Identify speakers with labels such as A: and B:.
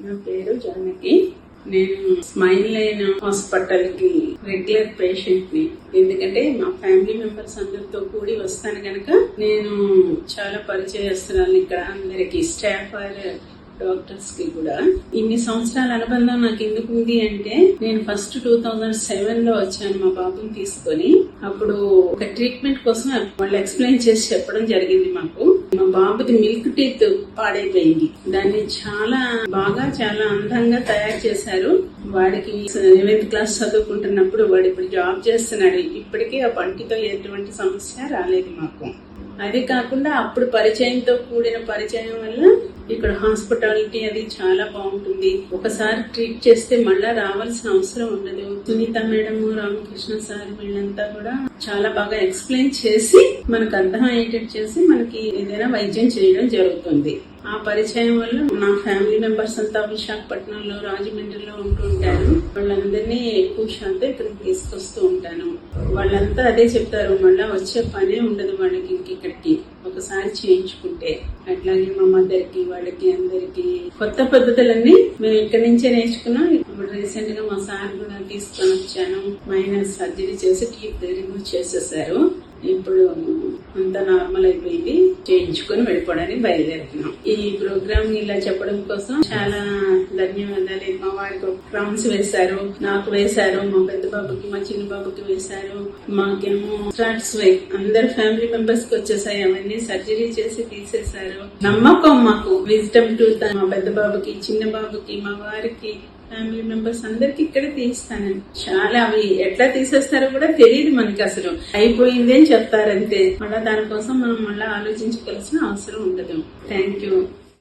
A: నా పేరు జానకి. నేను స్మైల్ లైన్ హాస్పిటల్ కి రెగ్యులర్ పేషెంట్ ని. ఎందుకంటే మా ఫ్యామిలీ మెంబర్స్ అందరితో కూడి వస్తాను కనుక నేను చాలా పరిచయస్తురాలు ఇక్కడ అందరికి, స్టాఫ్ డాక్టర్స్ కి కూడా. ఇన్ని సంవత్సరాల అనుబంధం నాకు ఎందుకు ఉంది అంటే, నేను ఫస్ట్ 2007 లో వచ్చాను మా బాబుని తీసుకొని. అప్పుడు ఒక ట్రీట్మెంట్ కోసం వాళ్ళు ఎక్స్ప్లెయిన్ చేసి చెప్పడం జరిగింది మాకు. మా బాబుది మిల్క్ టీత్ పాడైపోయింది. దాన్ని చాలా బాగా చాలా అందంగా తయారు చేశారు. వాడికి 7th క్లాస్ చదువుకుంటున్నప్పుడు వాడు ఇప్పుడు జాబ్ చేస్తున్నాడు. ఇప్పటికీ ఆ పంటితో ఎటువంటి సమస్య రాలేదు మాకు. అది కాకుండా అప్పుడు పరిచయంతో కూడిన పరిచయం వల్ల ఇక్కడ హాస్పిటాలిటీ అది చాలా బాగుంటుంది. ఒకసారి ట్రీట్ చేస్తే మళ్ళా రావాల్సిన అవసరం ఉండదు. సునీత మేడం, రామకృష్ణ సార్ వీళ్ళంతా కూడా చాలా బాగా ఎక్స్ప్లెయిన్ చేసి మనకు అర్థం అయ్యేటట్టు చేసి మనకి ఏదైనా వైద్యం చేయడం జరుగుతుంది. ఆ పరిచయం వల్ల నా ఫ్యామిలీ మెంబర్స్ అంతా విశాఖపట్నంలో, రాజమండ్రిలో ఉంటూ ఉంటారు. వాళ్ళందరినీ ఎక్కువ శాతం ఇక్కడికి తీసుకొస్తూ ఉంటాను. వాళ్ళంతా అదే చెప్తారు, మళ్ళా వచ్చే పనే ఉండదు వాళ్ళకి ఇక్కడికి ఒకసారి చేయించుకుంటే. అట్లాగే మా మదర్కి, వాళ్ళకి అందరికి కొత్త పద్ధతులన్నీ మేము ఇక్కడి నుంచే నేర్చుకున్నాం. ఇప్పుడు రీసెంట్ గా మా సార్ కూడా తీసుకొని వచ్చాను. మైనర్ సర్జరీ చేసి టీత్ రిమూవ్ చేసేసారు. ఇప్పుడు అంతా నార్మల్ అయిపోయింది. చేయించుకొని వెళ్ళిపోవడానికి బయలుదేరుతున్నాం. ఈ ప్రోగ్రామ్ ఇలా చెప్పడం కోసం చాలా ధన్యవాదాలు. మా వారికి ఒక క్రౌన్స్ వేశారు, నాకు వేశారు, మా పెద్ద బాబుకి, మా చిన్న బాబుకి వేశారు. మాకేమో స్టార్ట్స్ అందరు ఫ్యామిలీ మెంబర్స్ కి వచ్చేసాయి. అవన్నీ సర్జరీ చేసి తీసేశారు. నమ్మకం మాకు. విజిటమ్ టూత్ మా పెద్ద బాబుకి, చిన్న బాబుకి, మా వారికి, ఫ్యామిలీ మెంబర్స్ అందరికి ఇక్కడే తీస్తానండి. చాలా అవి ఎట్లా తీసేస్తారో కూడా తెలియదు మనకి. అసలు అయిపోయింది అని చెప్తారంతే. మళ్ళీ దానికోసం మనం మళ్ళీ ఆలోచించవలసిన అవసరం ఉండదు. Thank you.